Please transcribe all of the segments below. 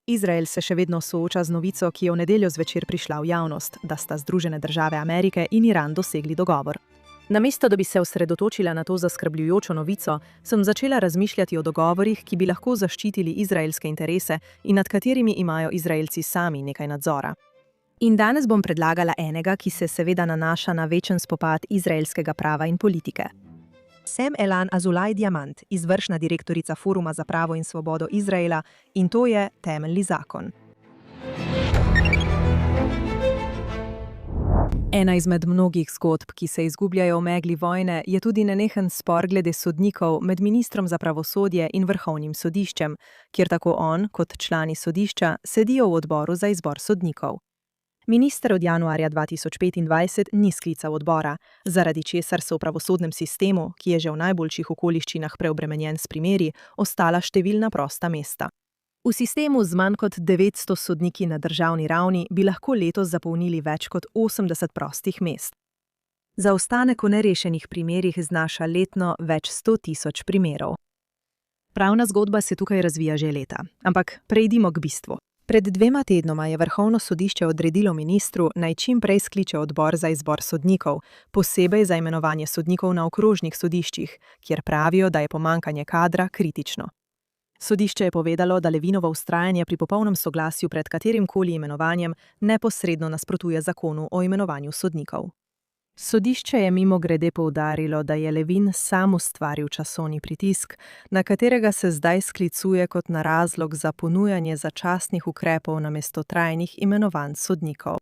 Izrael se še vedno sooča z novico, ki je v nedeljo zvečer prišla v javnost, da sta Združene države Amerike in Iran dosegli dogovor. Namesto da bi se osredotočila na to zaskrbljujočo novico, sem začela razmišljati o dogovorih, ki bi lahko zaščitili izraelske interese in nad katerimi imajo Izraelci sami nekaj nadzora. In danes bom predlagala enega, ki se seveda nanaša na večen spopad izraelskega prava in politike. Sem Elan Azulaj Diamant, izvršna direktorica Foruma za pravo in svobodo Izraela, in to je temeljni zakon. Ena izmed mnogih zgodb, ki se izgubljajo v megli vojne, je tudi nenehen spor glede sodnikov med ministrom za pravosodje in vrhovnim sodiščem, kjer tako on kot člani sodišča sedijo v odboru za izbor sodnikov. Minister od januarja 2025 ni sklical odbora, zaradi česar so v pravosodnem sistemu, ki je že v najboljših okoliščinah preobremenjen s primeri, ostala številna prosta mesta. V sistemu z manj kot 900 sodniki na državni ravni bi lahko letos zapolnili več kot 80 prostih mest. Zaostanek v nerešenih primerih znaša letno več 100.000 primerov. Pravna zgodba se tukaj razvija že leta, ampak prejdimo k bistvu. Pred 2 tednoma je Vrhovno sodišče odredilo ministru, naj čim prej skliče odbor za izbor sodnikov, posebej za imenovanje sodnikov na okrožnih sodiščih, kjer pravijo, da je pomanjkanje kadra kritično. Sodišče je povedalo, da Levinovo vztrajanje pri popolnem soglasju pred katerimkoli imenovanjem neposredno nasprotuje zakonu o imenovanju sodnikov. Sodišče je mimogrede poudarilo, da je Levin sam ustvaril časovni pritisk, na katerega se zdaj sklicuje kot na razlog za ponujanje začasnih ukrepov namesto trajnih imenovanj sodnikov.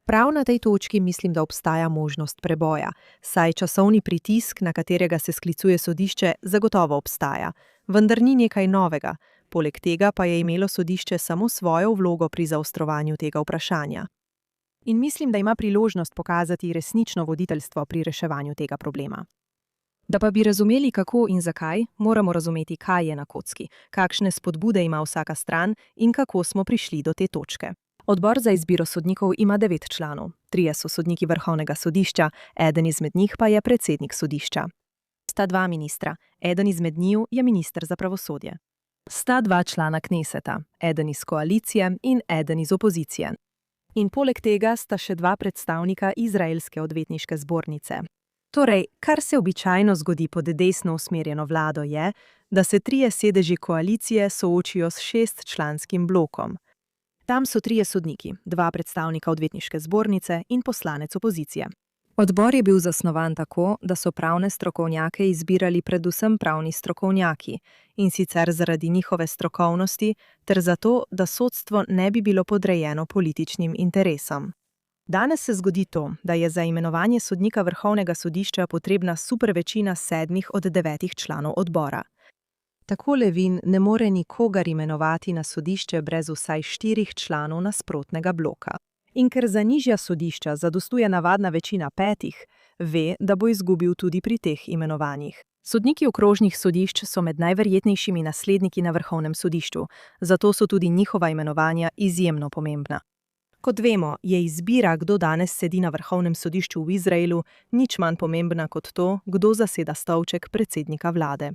Prav na tej točki mislim, da obstaja možnost preboja, saj časovni pritisk, na katerega se sklicuje sodišče, zagotovo obstaja, vendar ni nekaj novega, poleg tega pa je imelo sodišče samo svojo vlogo pri zaostrovanju tega vprašanja. In mislim, da ima priložnost pokazati resnično voditeljstvo pri reševanju tega problema. Da pa bi razumeli, kako in zakaj, moramo razumeti, kaj je na kocki, kakšne spodbude ima vsaka stran in kako smo prišli do te točke. Odbor za izbiro sodnikov ima 9 članov, 3 so sodniki Vrhovnega sodišča, eden izmed njih pa je predsednik sodišča. Sta 2 ministra, eden izmed njiju je minister za pravosodje. Sta 2 člana Kneseta, eden iz koalicije in eden iz opozicije. In poleg tega sta še 2 predstavnika izraelske odvetniške zbornice. Torej, kar se običajno zgodi pod desno usmerjeno vlado je, da se 3 sedeži koalicije soočijo s 6-članskim blokom. Tam so 3 sodniki, 2 predstavnika odvetniške zbornice in poslanec opozicije. Odbor je bil zasnovan tako, da so pravne strokovnjake izbirali predvsem pravni strokovnjaki, in sicer zaradi njihove strokovnosti ter zato, da sodstvo ne bi bilo podrejeno političnim interesom. Danes se zgodi to, da je za imenovanje sodnika Vrhovnega sodišča potrebna supervečina 7 od 9 članov odbora. Tako Levin ne more nikogar imenovati na sodišče brez vsaj 4 članov nasprotnega bloka. In ker za nižja sodišča zadostuje navadna večina 5, ve, da bo izgubil tudi pri teh imenovanjih. Sodniki okrožnih sodišč so med najverjetnejšimi nasledniki na Vrhovnem sodišču, zato so tudi njihova imenovanja izjemno pomembna. Kot vemo, je izbira, kdo danes sedi na Vrhovnem sodišču v Izraelu, nič manj pomembna kot to, kdo zaseda stolček predsednika vlade.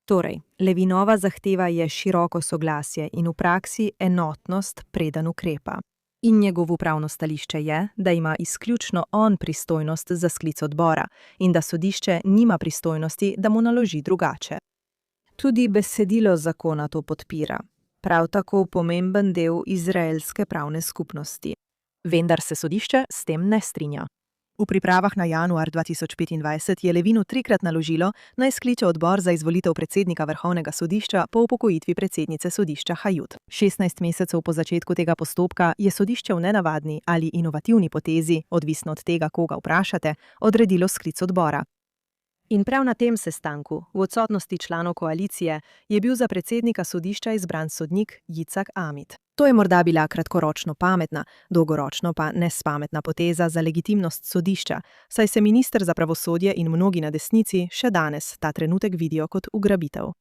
Torej, Levinova zahteva je široko soglasje in v praksi enotnost, preden ukrepa. In njegovo pravno stališče je, da ima izključno on pristojnost za sklic odbora in da sodišče nima pristojnosti, da mu naloži drugače. Tudi besedilo zakona to podpira, prav tako pomemben del izraelske pravne skupnosti. Vendar se sodišče s tem ne strinja. V pripravah na januar 2025 je Levinu 3-krat naložilo, naj skliče odbor za izvolitev predsednika Vrhovnega sodišča po upokojitvi predsednice sodišča Hajut. 16 mesecev po začetku tega postopka je sodišče v nenavadni ali inovativni potezi, odvisno od tega, koga vprašate, odredilo sklic odbora. In prav na tem sestanku, v odsotnosti članov koalicije, je bil za predsednika sodišča izbran sodnik Jicak Amit. To je morda bila kratkoročno pametna, dolgoročno pa nespametna poteza za legitimnost sodišča, saj se minister za pravosodje in mnogi na desnici še danes ta trenutek vidijo kot ugrabitev.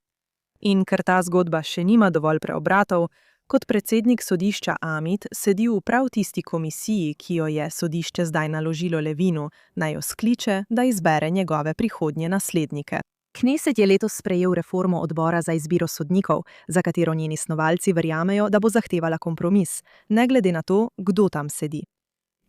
In ker ta zgodba še nima dovolj preobratov, kot predsednik sodišča Amit sedi v prav tisti komisiji, ki jo je sodišče zdaj naložilo Levinu, naj jo skliče, da izbere njegove prihodnje naslednike. Kneset je letos sprejel reformo odbora za izbiro sodnikov, za katero njeni snovalci verjamejo, da bo zahtevala kompromis, ne glede na to, kdo tam sedi.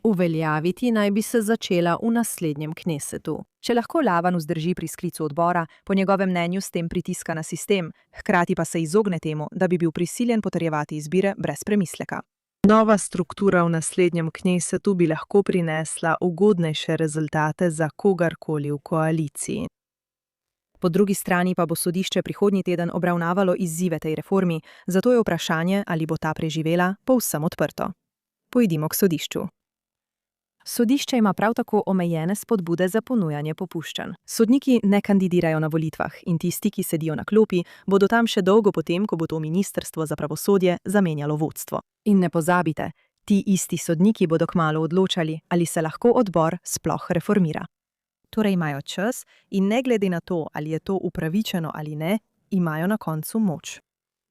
Uveljaviti naj bi se začela v naslednjem knesetu. Če lahko Lavan vzdrži pri sklicu odbora, po njegovem mnenju s tem pritiska na sistem, hkrati pa se izogne temu, da bi bil prisiljen potrjevati izbire brez premisleka. Nova struktura v naslednjem knesetu bi lahko prinesla ugodnejše rezultate za kogarkoli v koaliciji. Po drugi strani pa bo sodišče prihodnji teden obravnavalo izzive tej reformi, zato je vprašanje, ali bo ta preživela, povsem odprto. Pojdimo k sodišču. Sodišče ima prav tako omejene spodbude za ponujanje popuščanj. Sodniki ne kandidirajo na volitvah in tisti, ki sedijo na klopi, bodo tam še dolgo potem, ko bo to Ministrstvo za pravosodje zamenjalo vodstvo. In ne pozabite, ti isti sodniki bodo kmalu odločali, ali se lahko odbor sploh reformira. Torej imajo čas in ne glede na to, ali je to upravičeno ali ne, imajo na koncu moč.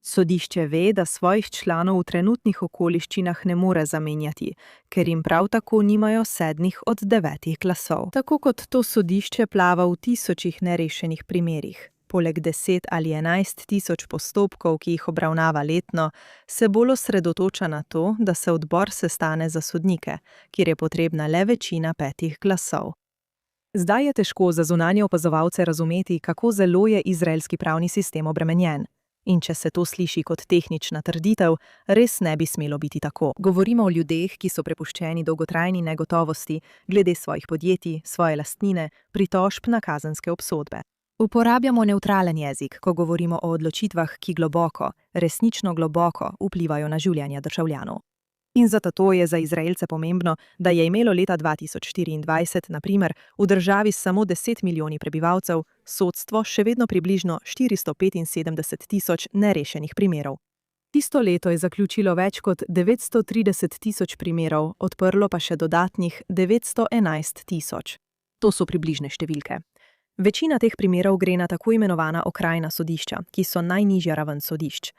Sodišče ve, da svojih članov v trenutnih okoliščinah ne more zamenjati, ker jim prav tako nimajo 7 od 9 glasov. Tako kot to sodišče plava v tisočih nerešenih primerih. Poleg 10 ali 11 tisoč postopkov, ki jih obravnava letno, se bolj osredotoča na to, da se odbor sestane za sodnike, kjer je potrebna le večina 5 glasov. Zdaj je težko za zunanje opazovalce razumeti, kako zelo je izraelski pravni sistem obremenjen. In če se to sliši kot tehnična trditev, res ne bi smelo biti tako. Govorimo o ljudeh, ki so prepuščeni dolgotrajni negotovosti glede svojih podjetij, svoje lastnine, pritožb na kazenske obsodbe. Uporabljamo nevtralen jezik, ko govorimo o odločitvah, ki globoko, resnično globoko vplivajo na življenja državljanov. In zato je za Izraelce pomembno, da je imelo leta 2024, na primer, v državi s samo 10 milijoni prebivalcev, sodstvo še vedno približno 475 tisoč nerešenih primerov. Tisto leto je zaključilo več kot 930 tisoč primerov, odprlo pa še dodatnih 911 tisoč. To so približne številke. Večina teh primerov gre na tako imenovana okrajna sodišča, ki so najnižja raven sodišč.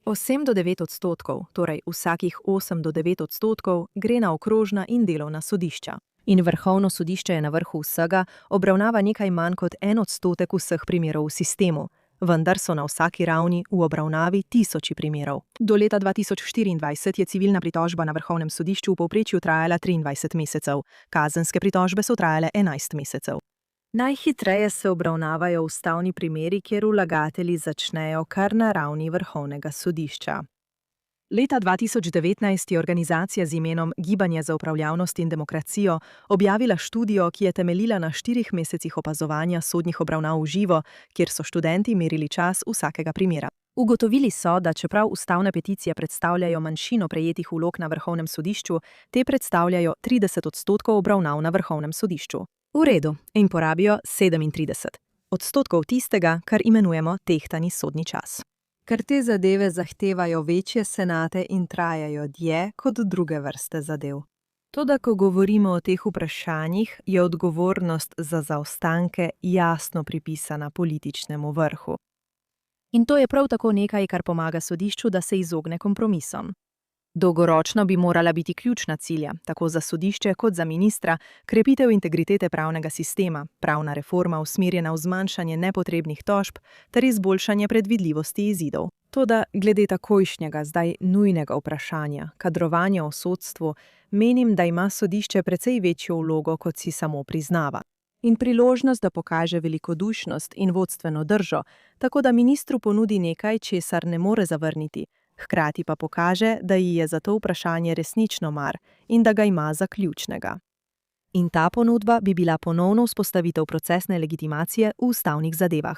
8 do 9 odstotkov, torej vsakih 8 do 9 odstotkov, gre na okrožna in delovna sodišča. In vrhovno sodišče je na vrhu vsega, obravnava nekaj manj kot 1 odstotek vseh primerov v sistemu, vendar so na vsaki ravni v obravnavi tisoči primerov. Do leta 2024 je civilna pritožba na vrhovnem sodišču v povprečju trajala 23 mesecev, kazenske pritožbe so trajale 11 mesecev. Najhitreje se obravnavajo ustavni primeri, kjer vlagatelji začnejo kar na ravni vrhovnega sodišča. Leta 2019 je organizacija z imenom Gibanje za upravljavnost in demokracijo objavila študijo, ki je temeljila na 4 mesecih opazovanja sodnih obravnav v živo, kjer so študenti merili čas vsakega primera. Ugotovili so, da čeprav ustavne peticije predstavljajo manjšino prejetih vlog na vrhovnem sodišču, te predstavljajo 30 odstotkov obravnav na vrhovnem sodišču. V redu, in porabijo 37 odstotkov tistega, kar imenujemo tehtani sodni čas. Ker te zadeve zahtevajo večje senate in trajajo dlje kot druge vrste zadev. Toda, ko govorimo o teh vprašanjih, je odgovornost za zaostanke jasno pripisana političnemu vrhu. In to je prav tako nekaj, kar pomaga sodišču, da se izogne kompromisom. Dolgoročno bi morala biti ključna cilja, tako za sodišče kot za ministra, krepitev integritete pravnega sistema, pravna reforma usmerjena v zmanjšanje nepotrebnih tožb ter izboljšanje predvidljivosti izidov. Toda glede takojšnjega, zdaj nujnega vprašanja, kadrovanja v sodstvu, menim, da ima sodišče precej večjo vlogo, kot si samo priznava. In priložnost, da pokaže velikodušnost in vodstveno držo, tako da ministru ponudi nekaj, česar ne more zavrniti, hkrati pa pokaže, da ji je za to vprašanje resnično mar in da ga ima za ključnega. In ta ponudba bi bila ponovno vzpostavitev procesne legitimacije v ustavnih zadevah.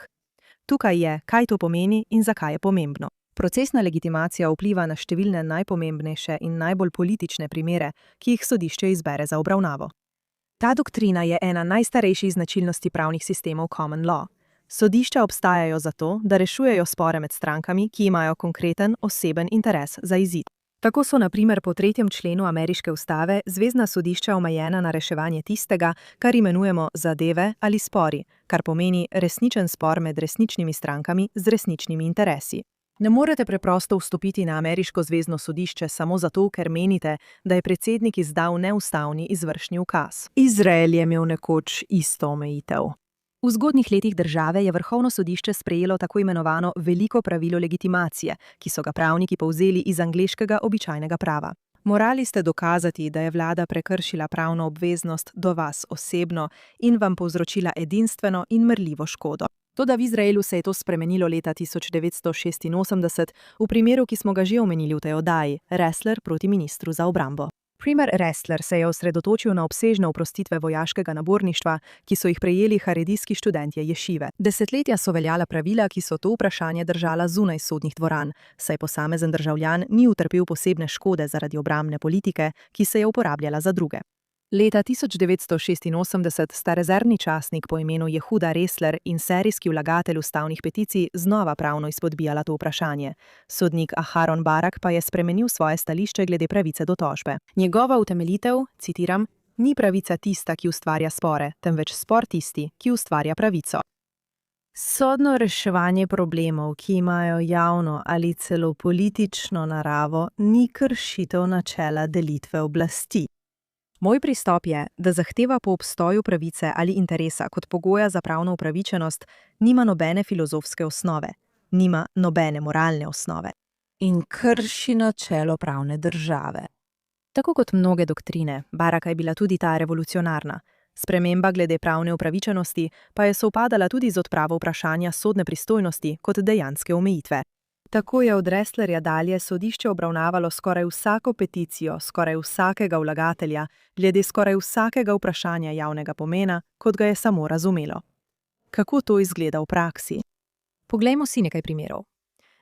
Tukaj je, kaj to pomeni in zakaj je pomembno. Procesna legitimacija vpliva na številne najpomembnejše in najbolj politične primere, ki jih sodišče izbere za obravnavo. Ta doktrina je ena najstarejših značilnosti pravnih sistemov common law. Sodišča obstajajo zato, da rešujejo spore med strankami, ki imajo konkreten oseben interes za izid. Tako so na primer po 3. členu ameriške ustave zvezna sodišča omejena na reševanje tistega, kar imenujemo zadeve ali spori, kar pomeni resničen spor med resničnimi strankami z resničnimi interesi. Ne morete preprosto vstopiti na ameriško zvezno sodišče samo zato, ker menite, da je predsednik izdal neustavni izvršni ukaz. Izrael je imel nekoč isto omejitev. V zgodnjih letih države je Vrhovno sodišče sprejelo tako imenovano veliko pravilo legitimacije, ki so ga pravniki povzeli iz angleškega običajnega prava. Morali ste dokazati, da je vlada prekršila pravno obveznost do vas osebno in vam povzročila edinstveno in merljivo škodo. Toda v Izraelu se je to spremenilo leta 1986 v primeru, ki smo ga že omenili v tej oddaji, Ressler proti ministru za obrambo. Primer Ressler se je osredotočil na obsežne oprostitve vojaškega naborništva, ki so jih prejeli haredijski študentje ješive. Desetletja so veljala pravila, ki so to vprašanje držala zunaj sodnih dvoran, saj posamezen državljan ni utrpel posebne škode zaradi obrambne politike, ki se je uporabljala za druge. Leta 1986 sta rezervni častnik po imenu Jehuda Ressler in serijski vlagatelj ustavnih peticij znova pravno izpodbijala to vprašanje. Sodnik Aharon Barak pa je spremenil svoje stališče glede pravice do tožbe. Njegova utemeljitev, citiram, ni pravica tista, ki ustvarja spore, temveč spor tisti, ki ustvarja pravico. Sodno reševanje problemov, ki imajo javno ali celo politično naravo, ni kršitev načela delitve oblasti. Moj pristop je, da zahteva po obstoju pravice ali interesa kot pogoja za pravno upravičenost nima nobene filozofske osnove, nima nobene moralne osnove in krši načelo pravne države. Tako kot mnoge doktrine, Baraka je bila tudi ta revolucionarna. Sprememba glede pravne upravičenosti pa je sovpadala tudi z odpravo vprašanja sodne pristojnosti kot dejanske omejitve. Tako je od Resslerja dalje sodišče obravnavalo skoraj vsako peticijo, skoraj vsakega vlagatelja, glede skoraj vsakega vprašanja javnega pomena, kot ga je samo razumelo. Kako to izgleda v praksi? Poglejmo si nekaj primerov.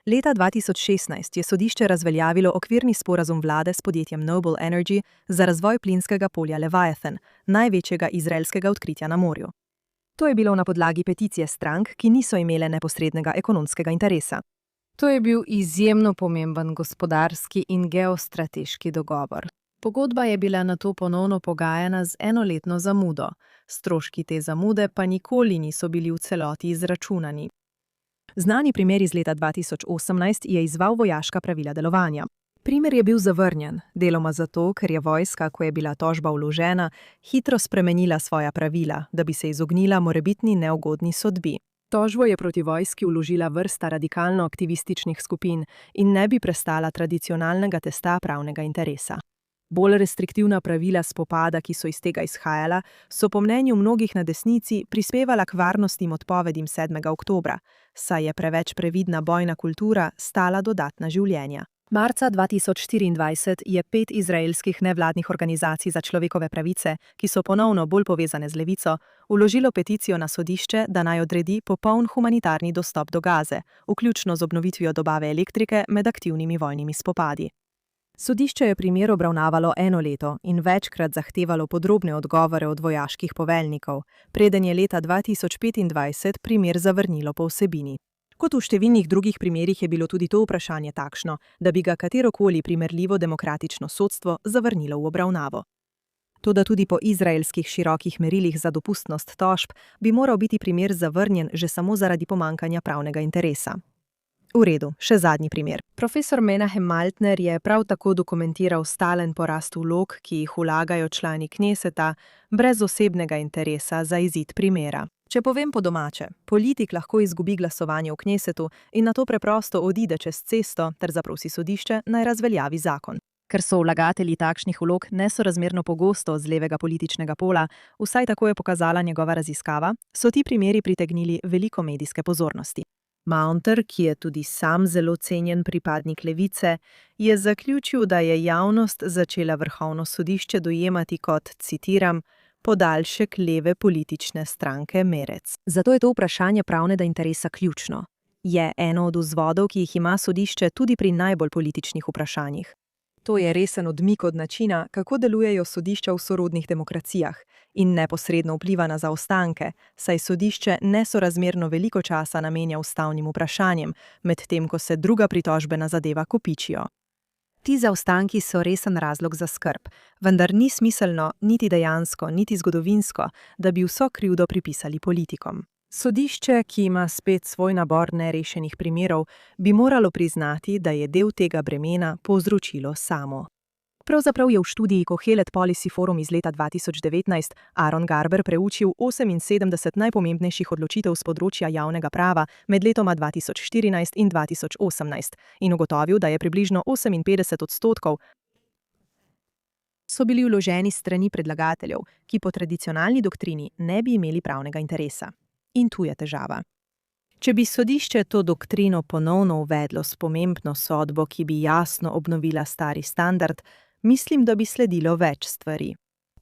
Leta 2016 je sodišče razveljavilo okvirni sporazum vlade s podjetjem Noble Energy za razvoj plinskega polja Leviathan, največjega izraelskega odkritja na morju. To je bilo na podlagi peticije strank, ki niso imele neposrednega ekonomskega interesa. To je bil izjemno pomemben gospodarski in geostrateški dogovor. Pogodba je bila nato ponovno pogajana z enoletno zamudo, stroški te zamude pa nikoli niso bili v celoti izračunani. Znani primer iz leta 2018 je izval vojaška pravila delovanja. Primer je bil zavrnjen, deloma zato, ker je vojska, ko je bila tožba vložena, hitro spremenila svoja pravila, da bi se izognila morebitni neugodni sodbi. Tožbo je proti vojski vložila vrsta radikalno-aktivističnih skupin in ne bi prestala tradicionalnega testa pravnega interesa. Bolj restriktivna pravila spopada, ki so iz tega izhajala, so po mnenju mnogih na desnici prispevala k varnostnim odpovedim 7. oktobra, saj je preveč previdna bojna kultura stala dodatna življenja. Marca 2024 je 5 izraelskih nevladnih organizacij za človekove pravice, ki so ponovno bolj povezane z levico, vložilo peticijo na sodišče, da naj odredi popoln humanitarni dostop do Gaze, vključno z obnovitvijo dobave elektrike med aktivnimi vojnimi spopadi. Sodišče je primer obravnavalo 1 leto in večkrat zahtevalo podrobne odgovore od vojaških poveljnikov, preden je leta 2025 primer zavrnilo po vsebini. Kot v številnih drugih primerih je bilo tudi to vprašanje takšno, da bi ga katerokoli primerljivo demokratično sodstvo zavrnilo v obravnavo. Toda tudi po izraelskih širokih merilih za dopustnost tožb bi moral biti primer zavrnjen že samo zaradi pomankanja pravnega interesa. V redu, še zadnji primer. Profesor Menahem Maltner je prav tako dokumentiral stalen porast vlog, ki jih vlagajo člani Kneseta, brez osebnega interesa za izid primera. Če povem po domače, politik lahko izgubi glasovanje v Knesetu in nato preprosto odide čez cesto ter zaprosi sodišče, naj razveljavi zakon. Ker so vlagatelji takšnih vlog nesorazmerno pogosto z levega političnega pola, vsaj tako je pokazala njegova raziskava, so ti primeri pritegnili veliko medijske pozornosti. Mounter, ki je tudi sam zelo cenjen pripadnik levice, je zaključil, da je javnost začela Vrhovno sodišče dojemati kot, citiram, podaljšek leve politične stranke Merec. Zato je to vprašanje pravnega interesa ključno. Je eno od vzvodov, ki jih ima sodišče tudi pri najbolj političnih vprašanjih. To je resen odmik od načina, kako delujejo sodišča v sorodnih demokracijah in neposredno vpliva na zaostanke, saj sodišče nesorazmerno veliko časa namenja ustavnim vprašanjem, medtem ko se druga pritožbena zadeva kopičijo. Ti zaostanki so resen razlog za skrb, vendar ni smiselno, niti dejansko, niti zgodovinsko, da bi vso krivdo pripisali politikom. Sodišče, ki ima spet svoj nabor nerešenih primerov, bi moralo priznati, da je del tega bremena povzročilo samo. Pravzaprav je v študiji Kohelet Policy Forum iz leta 2019 Aaron Garber preučil 78 najpomembnejših odločitev z področja javnega prava med letoma 2014 in 2018 in ugotovil, da je približno 58% so bili vloženi s strani predlagateljev, ki po tradicionalni doktrini ne bi imeli pravnega interesa. In tu je težava. Če bi sodišče to doktrino ponovno uvedlo s pomembno sodbo, ki bi jasno obnovila stari standard, mislim, da bi sledilo več stvari.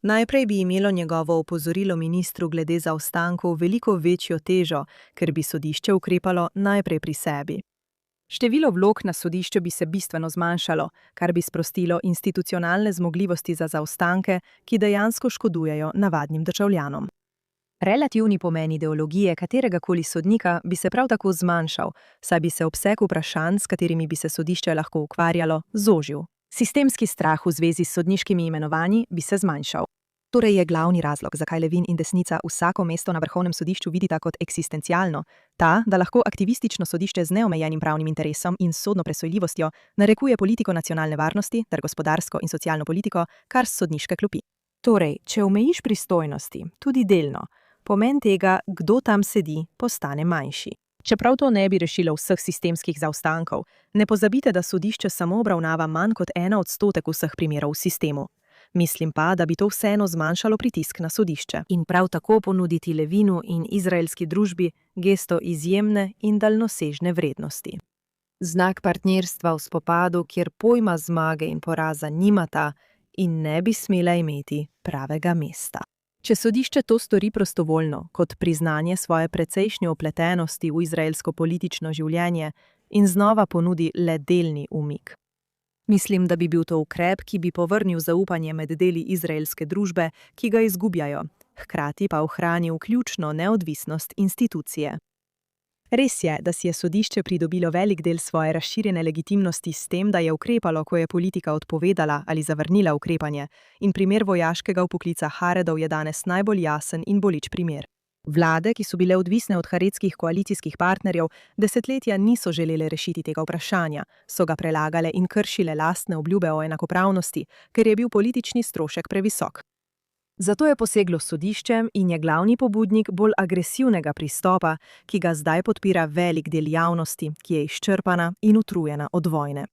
Najprej bi imelo njegovo opozorilo ministru glede zaostankov veliko večjo težo, ker bi sodišče ukrepalo najprej pri sebi. Število vlog na sodišče bi se bistveno zmanjšalo, kar bi sprostilo institucionalne zmogljivosti za zaostanke, ki dejansko škodujejo navadnim državljanom. Relativni pomen ideologije kateregakoli sodnika bi se prav tako zmanjšal, saj bi se obseg vprašanj, s katerimi bi se sodišče lahko ukvarjalo, zožil. Sistemski strah v zvezi s sodniškimi imenovanji bi se zmanjšal. Torej je glavni razlog, zakaj levin in desnica vsako mesto na vrhovnem sodišču vidita kot eksistencialno, ta, da lahko aktivistično sodišče z neomejenim pravnim interesom in sodno presojljivostjo narekuje politiko nacionalne varnosti ter gospodarsko in socialno politiko, kar s sodniške klopi. Torej, če omejiš pristojnosti, tudi delno, pomen tega, kdo tam sedi, postane manjši. Čeprav to ne bi rešilo vseh sistemskih zaostankov, ne pozabite, da sodišče samo obravnava manj kot 1% vseh primerov v sistemu. Mislim pa, da bi to vseeno zmanjšalo pritisk na sodišče in prav tako ponuditi levinu in izraelski družbi gesto izjemne in daljnosežne vrednosti. Znak partnerstva v spopadu, kjer pojma zmage in poraza nimata in ne bi smela imeti pravega mesta. Če sodišče to stori prostovoljno, kot priznanje svoje precejšnje opletenosti v izraelsko politično življenje in znova ponudi le delni umik. Mislim, da bi bil to ukrep, ki bi povrnil zaupanje med deli izraelske družbe, ki ga izgubljajo, hkrati pa ohranil ključno neodvisnost institucije. Res je, da si je sodišče pridobilo velik del svoje razširjene legitimnosti s tem, da je ukrepalo, ko je politika odpovedala ali zavrnila ukrepanje, in primer vojaškega vpoklica Haredov je danes najbolj jasen in bolič primer. Vlade, ki so bile odvisne od haredskih koalicijskih partnerjev, desetletja niso želele rešiti tega vprašanja, so ga prelagale in kršile lastne obljube o enakopravnosti, ker je bil politični strošek previsok. Zato je poseglo s sodiščem in je glavni pobudnik bolj agresivnega pristopa, ki ga zdaj podpira velik del javnosti, ki je izčrpana in utrujena od vojne.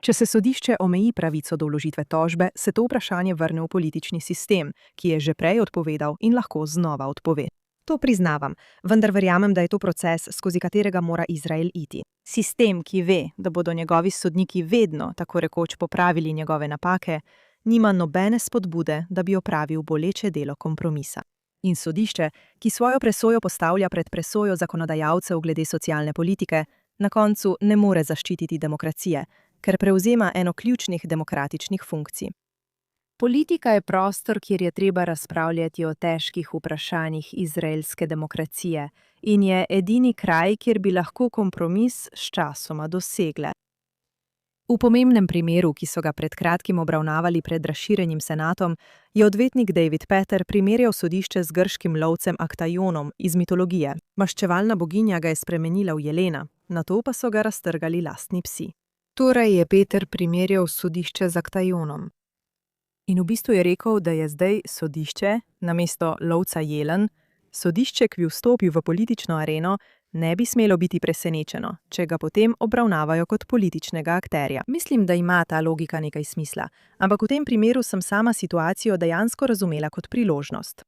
Če se sodišče omeji pravico do vložitve tožbe, se to vprašanje vrne v politični sistem, ki je že prej odpovedal in lahko znova odpove. To priznavam, vendar verjamem, da je to proces, skozi katerega mora Izrael iti. Sistem, ki ve, da bodo njegovi sodniki vedno, tako rekoč, popravili njegove napake, nima nobene spodbude, da bi opravil boleče delo kompromisa. In sodišče, ki svojo presojo postavlja pred presojo zakonodajalcev glede socialne politike, na koncu ne more zaščititi demokracije, ker prevzema eno ključnih demokratičnih funkcij. Politika je prostor, kjer je treba razpravljati o težkih vprašanjih izraelske demokracije in je edini kraj, kjer bi lahko kompromis sčasoma dosegle. V pomembnem primeru, ki so ga pred kratkim obravnavali pred razširjenim senatom, je odvetnik David Peter primerjal sodišče z grškim lovcem Aktajonom iz mitologije. Maščevalna boginja ga je spremenila v jelena, nato pa so ga raztrgali lastni psi. Torej je Peter primerjal sodišče z Aktajonom. In v bistvu je rekel, da je zdaj sodišče, namesto lovca jelen, sodišče, ki bi vstopil v politično areno, ne bi smelo biti presenečeno, če ga potem obravnavajo kot političnega akterja. Mislim, da ima ta logika nekaj smisla, ampak v tem primeru sem sama situacijo dejansko razumela kot priložnost.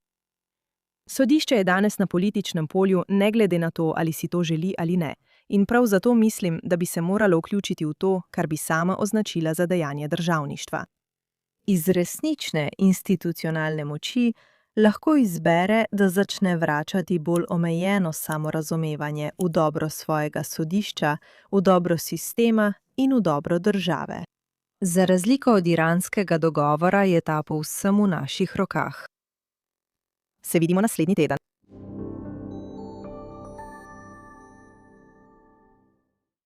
Sodišče je danes na političnem polju, ne glede na to, ali si to želi ali ne, in prav zato mislim, da bi se moralo vključiti v to, kar bi sama označila za dejanje državništva. Iz resnične institucionalne moči lahko izbere, da začne vračati bolj omejeno samorazumevanje v dobro svojega sodišča, v dobro sistema in v dobro države. Za razliko od iranskega dogovora je ta povsem v naših rokah. Se vidimo naslednji teden.